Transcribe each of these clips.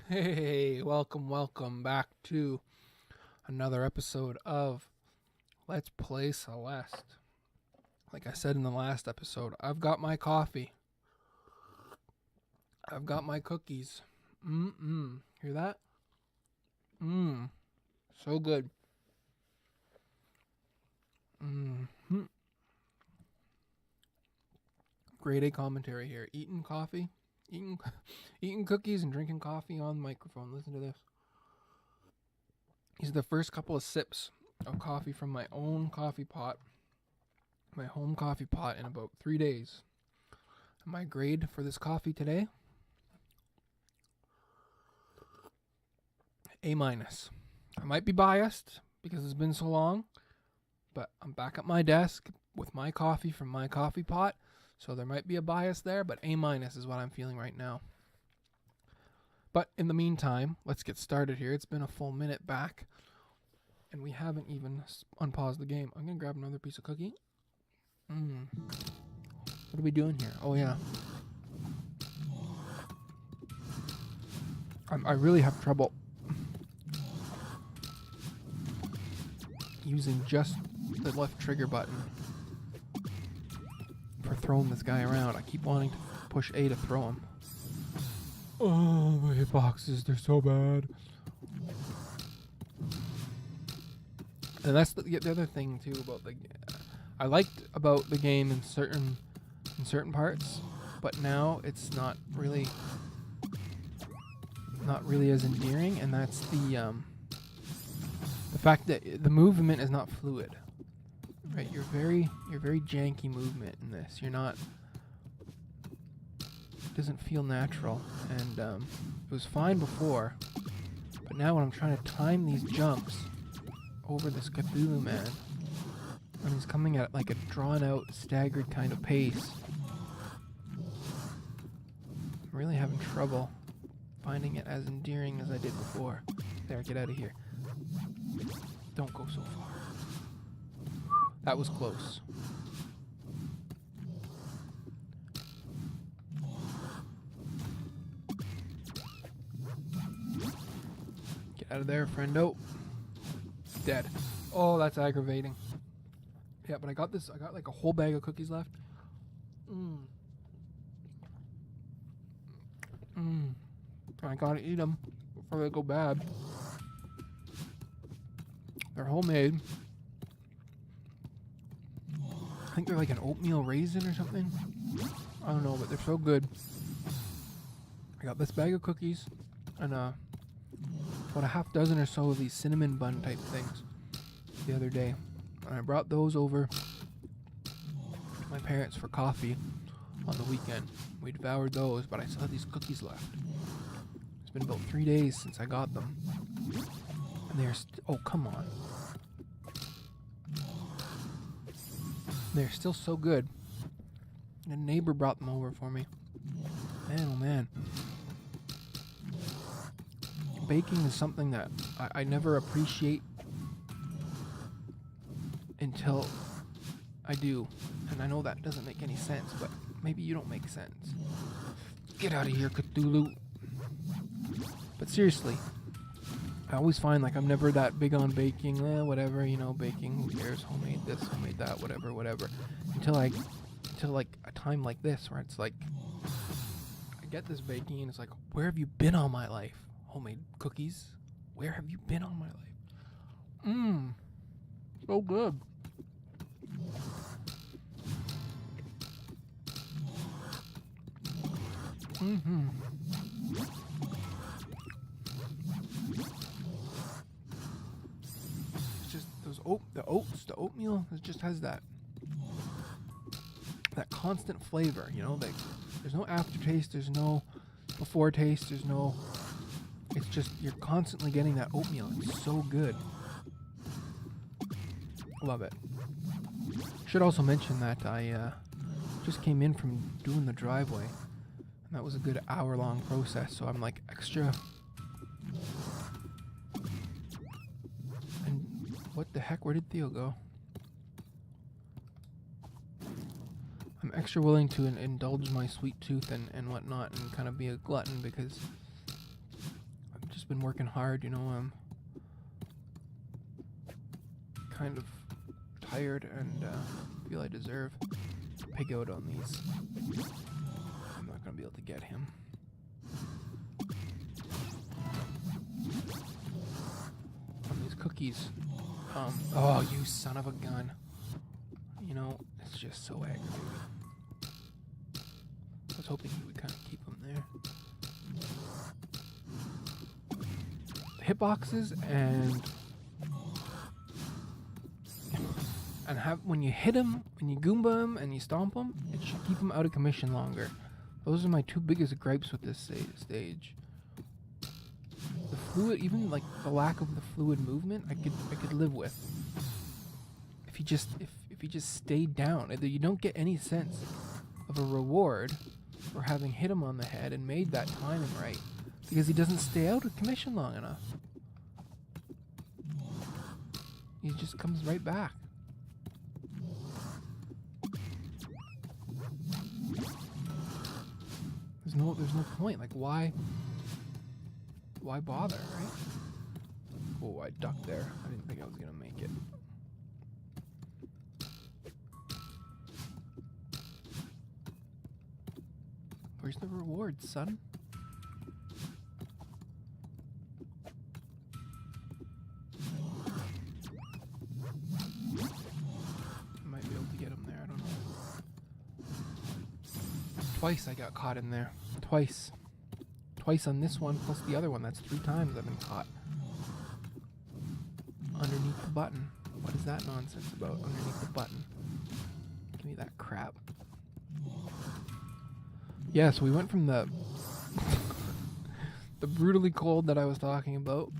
Hey, welcome back to another episode of Let's Play Celeste. Like I said in the last episode, I've got my coffee. I've got my cookies. Hear that? So good. Grade A commentary here. Eating coffee, eating, eating cookies and drinking coffee on the microphone. Listen to this. These are the first couple of sips of coffee from my own coffee pot, my home coffee pot, in about 3 days. My grade for this coffee today, A minus. I might be biased because it's been so long, but I'm back at my desk with my coffee from my coffee pot, so there might be a bias there, but A minus is what I'm feeling right now. But in the meantime, let's get started here. It's been a full minute back, and we haven't even unpaused the game. I'm going to grab another piece of cookie. What are we doing here? Oh, yeah. I really have trouble using just the left trigger button for throwing this guy around. I keep wanting to push A to throw him. Oh, my hitboxes, they're so bad. And that's the other thing too about I liked about the game in certain parts, but now it's not really as endearing, and that's the fact that the movement is not fluid. Right, you're very janky movement in this. You're not. It doesn't feel natural, and it was fine before, but now when I'm trying to time these jumps over this Cthulhu man, when he's coming at like a drawn-out, staggered kind of pace, I'm really having trouble finding it as endearing as I did before. There, get out of here. Don't go so far. That was close. Get out of there, friendo. Dead. Oh, that's aggravating. Yeah, but I got like a whole bag of cookies left. I gotta eat them before they go bad. They're homemade. I think they're like an oatmeal raisin or something. I don't know, but they're so good. I got this bag of cookies and about a half dozen or so of these cinnamon bun type things the other day. And I brought those over to my parents for coffee on the weekend. We devoured those, but I still had these cookies left. It's been about 3 days since I got them. And they're oh, come on. They're still so good. A neighbor brought them over for me. Man, oh man. Baking is something that I never appreciate until I do. And I know that doesn't make any sense, but maybe you don't make sense. Get out of here, Cthulhu. But seriously, I always find like I'm never that big on baking. Whatever, baking, who cares? Homemade this, homemade that, whatever. Until like a time like this where it's like I get this baking and it's like, where have you been all my life? Homemade cookies? Where have you been all my life? So good. It's just the oatmeal, it just has that constant flavor, there's no aftertaste, there's no before taste, it's just, you're constantly getting that oatmeal. It's so good. Love it. Should also mention that I just came in from doing the driveway, and that was a good hour-long process, so I'm like extra. And what the heck? Where did Theo go? I'm extra willing to indulge my sweet tooth and whatnot and kind of be a glutton because just been working hard, you know. I'm kind of tired and feel I deserve to pig out on these. I'm not gonna be able to get him. On these cookies. Oh, you son of a gun. You know, it's just so aggravating. I was hoping he would kind of keep him there. Hitboxes and have when you hit him, when you Goomba him and you stomp him, it should keep him out of commission longer. Those are my two biggest gripes with this stage. The fluid, even like the lack of the fluid movement, I could live with. If he just stayed down, you don't get any sense of a reward for having hit him on the head and made that timing right, because he doesn't stay out of commission long enough. He just comes right back. There's no point. Like, why bother, right? Oh, I ducked there. I didn't think I was gonna make it. Where's the reward, son? I might be able to get him there, I don't know. Twice I got caught in there. Twice. Twice on this one, plus the other one. That's 3 times I've been caught. Underneath the button. What is that nonsense about underneath the button? Give me that crap. Yeah, so we went from the the brutally cold that I was talking about.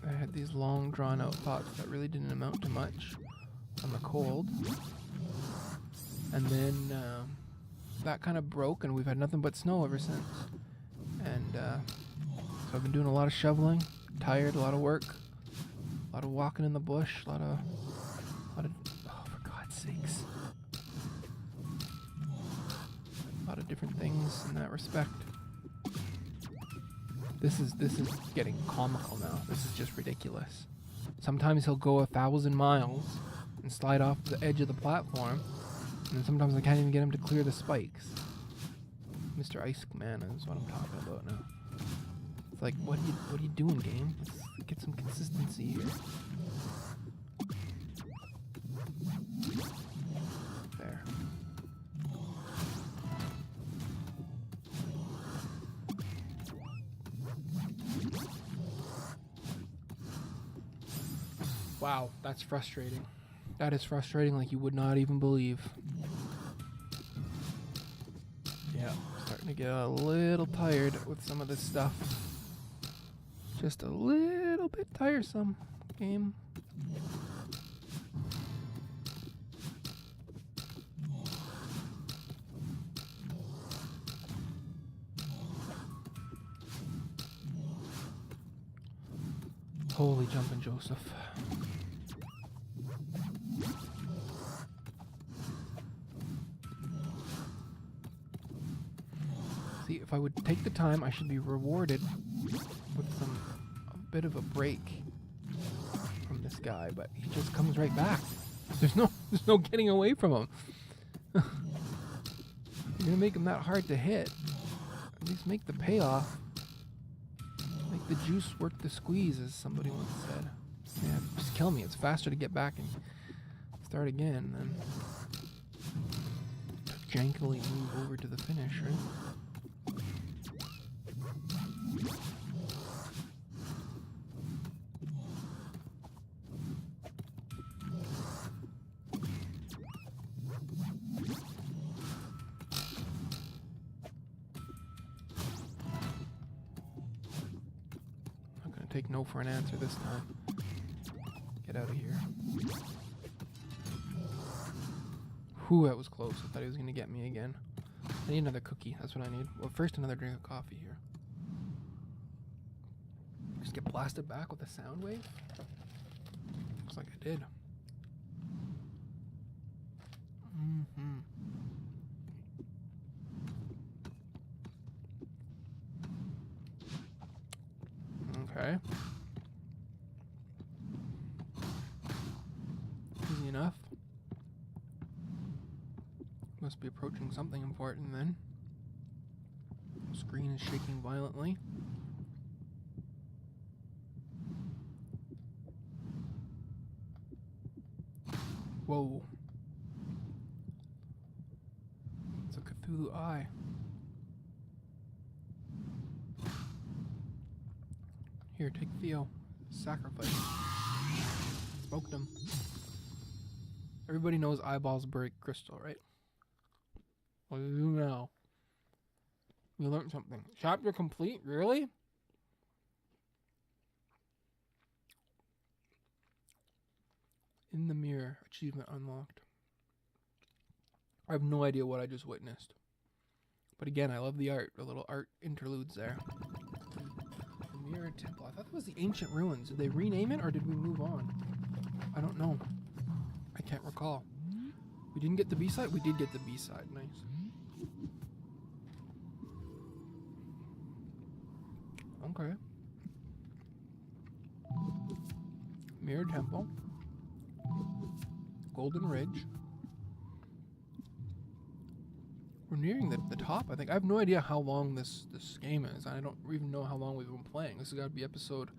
I had these long drawn out thoughts that really didn't amount to much on the cold. And then that kind of broke, and we've had nothing but snow ever since. And so I've been doing a lot of shoveling, tired, a lot of work, a lot of walking in the bush, a lot of oh, for God's sakes. A lot of different things in that respect. This is getting comical now. This is just ridiculous. Sometimes he'll go 1,000 miles and slide off the edge of the platform, and then sometimes I can't even get him to clear the spikes. Mr. Ice Man is what I'm talking about now. It's like, what are you doing, game? Let's get some consistency here. There. Wow, that's frustrating. That is frustrating like you would not even believe. Yeah, starting to get a little tired with some of this stuff. Just a little bit tiresome, game. Holy jumping Joseph. See, if I would take the time, I should be rewarded with a bit of a break from this guy, but he just comes right back. There's no getting away from him. You're gonna make him that hard to hit. At least make the payoff. Make the juice worth the squeeze, as somebody once said. Yeah, just kill me. It's faster to get back and start again than to jankily move over to the finish, right? Take no for an answer this time. Get out of here. Whew, that was close. I thought he was going to get me again. I need another cookie. That's what I need. Well, first another drink of coffee here. Just get blasted back with a sound wave? Looks like I did. Mm-hmm. Okay. Easy enough. Must be approaching something important then. Screen is shaking violently. Whoa. It's a Cthulhu eye. Here, take Theo. Sacrifice. Smoked him. Everybody knows eyeballs break crystal, right? What do you do now? You learned something. Chapter complete? Really? In the mirror. Achievement unlocked. I have no idea what I just witnessed. But again, I love the art. The little art interludes there. The mirror temple. I thought that was the ancient ruins. Did they rename it or did we move on? I don't know. I can't recall. We didn't get the B-side? We did get the B-side. Nice. Okay. Mirror Temple. Golden Ridge. We're nearing the top, I think. I have no idea how long this game is. I don't even know how long we've been playing. This has got to be episode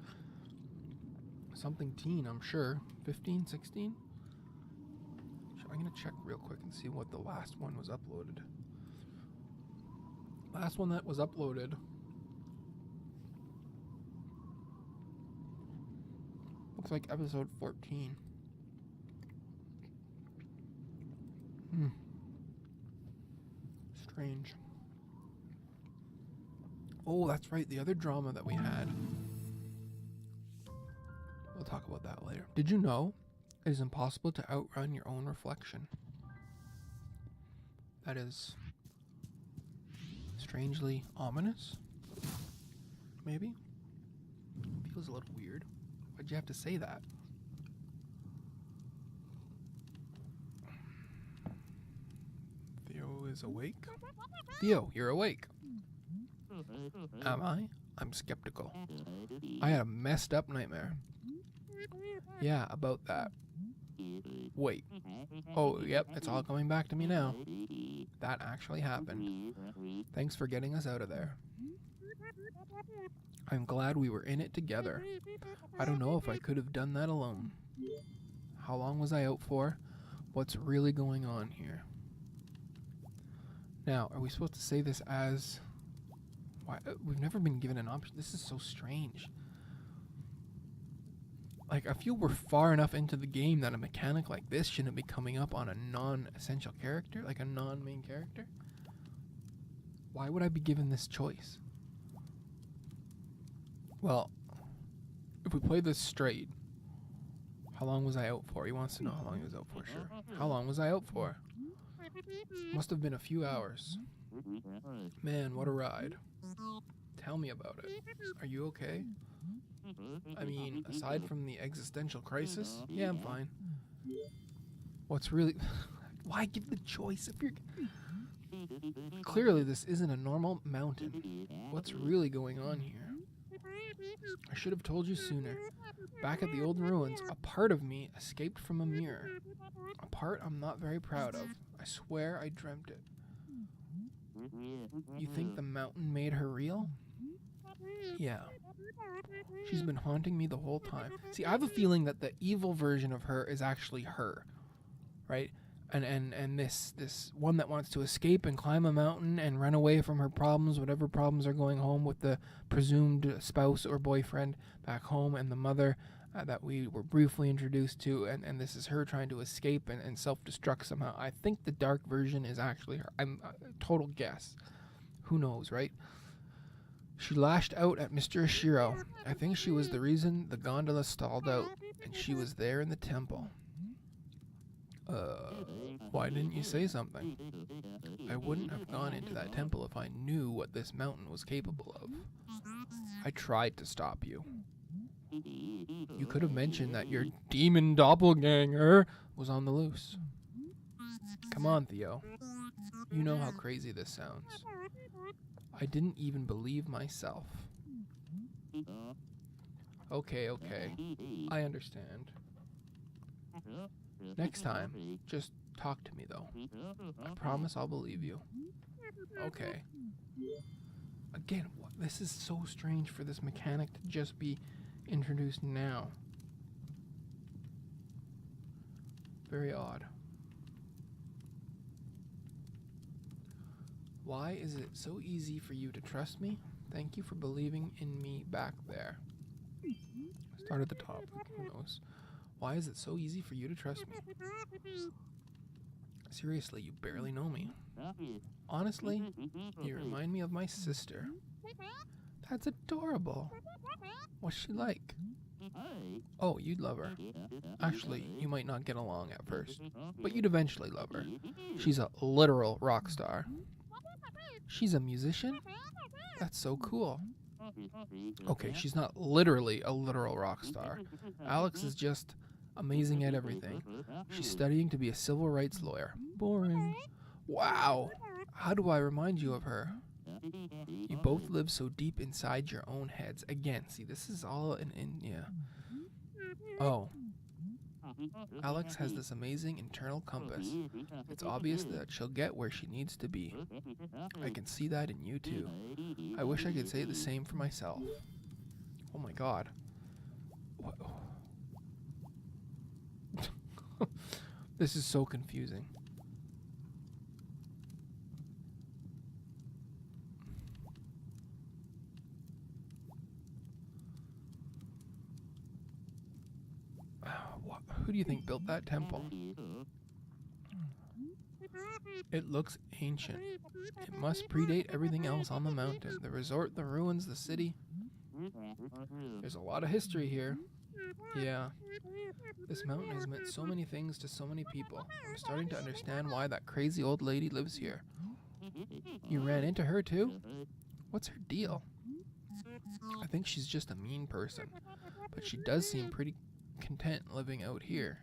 something teen, I'm sure. 15, 16? I'm going to check real quick and see what the last one was uploaded. Last one that was uploaded looks like episode 14. Strange. Oh, that's right. The other drama that we had. We'll talk about that later. Did you know it is impossible to outrun your own reflection? That is strangely ominous. Maybe? Feels a little weird. Why'd you have to say that? Theo is awake? Theo, you're awake. Am I? I'm skeptical. I had a messed up nightmare. Yeah, about that. Wait. Oh, yep, it's all coming back to me now. That actually happened. Thanks for getting us out of there. I'm glad we were in it together. I don't know if I could have done that alone. How long was I out for? What's really going on here? Now, are we supposed to say this as... Why? We've never been given an option. This is so strange. Like, I feel we're far enough into the game that a mechanic like this shouldn't be coming up on a non-essential character, like a non-main character. Why would I be given this choice? Well, if we play this straight, how long was I out for? He wants to know how long he was out for, sure. How long was I out for? Must have been a few hours. Man, what a ride. Tell me about it. Are you okay? I mean, aside from the existential crisis, yeah, I'm fine. What's really... Why give the choice if you're... Clearly, this isn't a normal mountain. What's really going on here? I should have told you sooner. Back at the old ruins, a part of me escaped from a mirror. A part I'm not very proud of. I swear I dreamt it. You think the mountain made her real? Yeah. She's been haunting me the whole time. See, I have a feeling that the evil version of her is actually her, right? And this one that wants to escape and climb a mountain and run away from her problems, whatever problems are going home with the presumed spouse or boyfriend back home, and the mother that we were briefly introduced to, and this is her trying to escape and self-destruct somehow. I think the dark version is actually her. I'm a total guess. Who knows, right? She lashed out at Mr. Ashiro. I think she was the reason the gondola stalled out, and she was there in the temple. Why didn't you say something? I wouldn't have gone into that temple if I knew what this mountain was capable of. I tried to stop you. You could have mentioned that your demon doppelganger was on the loose. Come on, Theo. You know how crazy this sounds. I didn't even believe myself. Okay, okay. I understand. Next time, just talk to me though. I promise I'll believe you. Okay. Again, this is so strange for this mechanic to just be introduced now. Very odd. Why is it so easy for you to trust me? Thank you for believing in me back there. Start at the top. Who knows? Why is it so easy for you to trust me? Seriously, you barely know me. Honestly, you remind me of my sister. That's adorable. What's she like? Oh, you'd love her. Actually, you might not get along at first, but you'd eventually love her. She's a literal rock star. She's a musician? That's so cool. Okay, she's not literally a literal rock star. Alex is just amazing at everything. She's studying to be a civil rights lawyer. Boring. Wow. How do I remind you of her? You both live so deep inside your own heads. Again, see, this is all in yeah. Oh. Alex has this amazing internal compass. It's obvious that she'll get where she needs to be. I can see that in you too. I wish I could say the same for myself. Oh my god. What? This is so confusing. Who do you think built that temple? It looks ancient. It must predate everything else on the mountain. The resort, the ruins, the city. There's a lot of history here. Yeah. This mountain has meant so many things to so many people. I'm starting to understand why that crazy old lady lives here. You ran into her too? What's her deal? I think she's just a mean person, but she does seem pretty content living out here.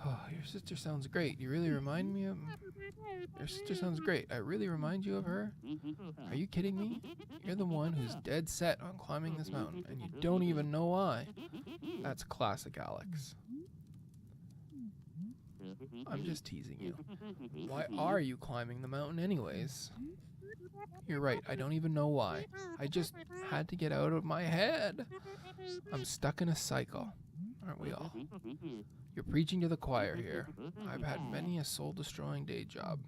Oh, your sister sounds great. You really remind me of... Your sister sounds great. I really remind you of her? Are you kidding me? You're the one who's dead set on climbing this mountain, and you don't even know why. That's classic Alex. I'm just teasing you. Why are you climbing the mountain anyways? You're right, I don't even know why. I just had to get out of my head. I'm stuck in a cycle. Aren't we all? You're preaching to the choir here. I've had many a soul-destroying day job.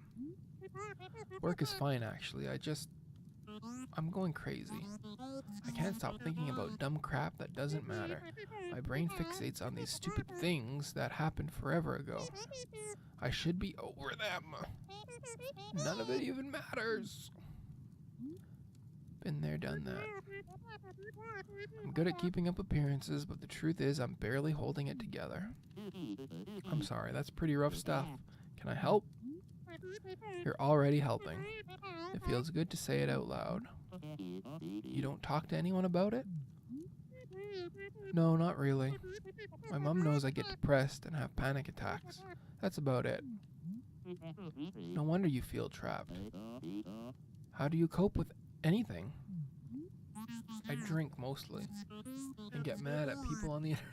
Work is fine, actually. I'm going crazy. I can't stop thinking about dumb crap that doesn't matter. My brain fixates on these stupid things that happened forever ago. I should be over them. None of it even matters. Been there, done that. I'm good at keeping up appearances, but the truth is I'm barely holding it together. I'm sorry, that's pretty rough stuff. Can I help? You're already helping. It feels good to say it out loud. You don't talk to anyone about it? No, not really. My mom knows I get depressed and have panic attacks. That's about it. No wonder you feel trapped. How do you cope with anything? I drink mostly and get mad at people on the internet.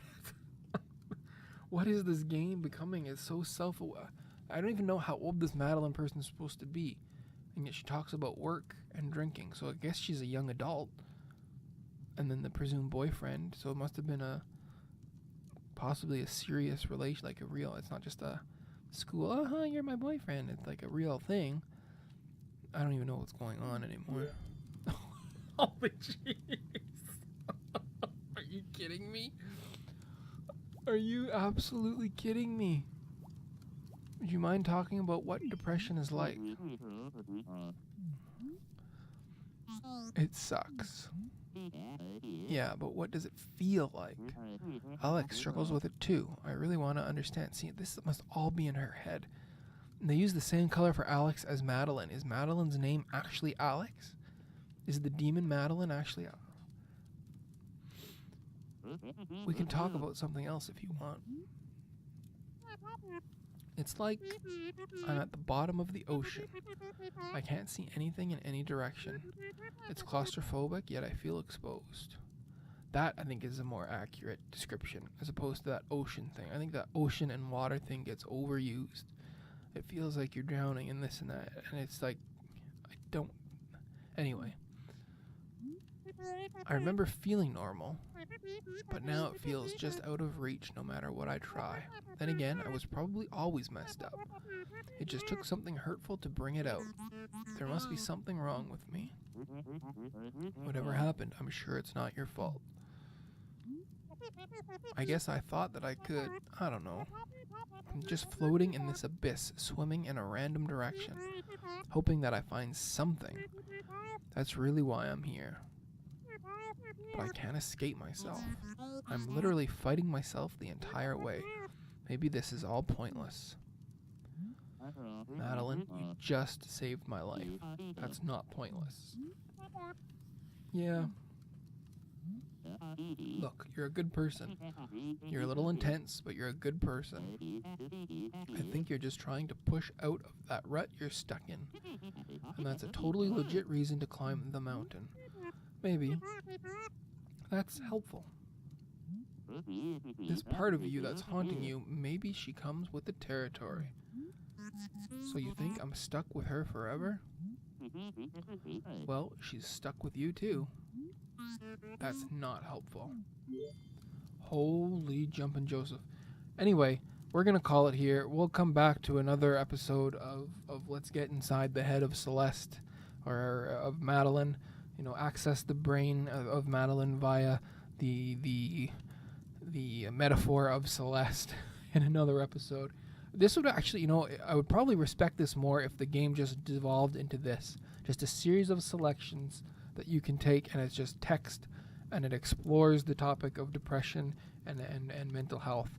What is this game becoming? It's so self-aware. I don't even know how old this Madeline person is supposed to be, and yet she talks about work and drinking, so I guess she's a young adult. And then the presumed boyfriend, so it must have been possibly a serious relation, like a real, it's not just a school, you're my boyfriend, it's like a real thing. I don't even know what's going on anymore. Oh, jeez. Are you kidding me? Are you absolutely kidding me? Would you mind talking about what depression is like? It sucks. Yeah, but what does it feel like? Alex struggles with it too. I really want to understand. See, this must all be in her head. And they use the same color for Alex as Madeline. Is Madeline's name actually Alex? Is the demon Madeline actually Alex? We can talk about something else if you want. It's like I'm at the bottom of the ocean. I can't see anything in any direction. It's claustrophobic, yet I feel exposed. That, I think, is a more accurate description as opposed to that ocean thing. I think that ocean and water thing gets overused. It feels like you're drowning in this and that, and it's like, I don't. Anyway, I remember feeling normal, but now it feels just out of reach no matter what I try. Then again, I was probably always messed up. It just took something hurtful to bring it out. There must be something wrong with me. Whatever happened, I'm sure it's not your fault. I guess I thought that I could, I don't know. I'm just floating in this abyss, swimming in a random direction, hoping that I find something. That's really why I'm here. But I can't escape myself. I'm literally fighting myself the entire way. Maybe this is all pointless. Madeline, you just saved my life. That's not pointless. Yeah. Look, you're a good person. You're a little intense, but you're a good person. I think you're just trying to push out of that rut you're stuck in. And that's a totally legit reason to climb the mountain. Maybe. That's helpful. This part of you that's haunting you, maybe she comes with the territory. So you think I'm stuck with her forever? Well, she's stuck with you too. That's not helpful. Holy jumpin' Joseph. Anyway, we're gonna call it here. We'll come back to another episode of Let's Get Inside the Head of Celeste, or of Madeline. You know, access the brain of Madeline via the metaphor of Celeste in another episode. This would actually, you know, I would probably respect this more if the game just devolved into this. Just a series of selections that you can take, and it's just text, and it explores the topic of depression and mental health.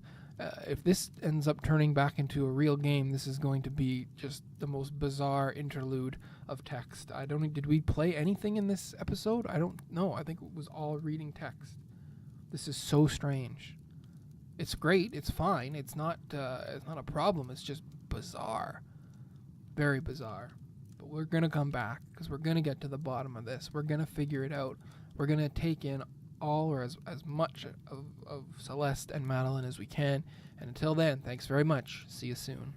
If this ends up turning back into a real game, this is going to be just the most bizarre interlude of text. Did we play anything in this episode? I don't know. I think it was all reading text. This is so strange. It's great. It's fine. It's not a problem. It's just bizarre. Very bizarre. But we're going to come back because we're going to get to the bottom of this. We're going to figure it out. We're going to take in all or as much of Celeste and Madeline as we can. And until then, thanks very much. See you soon.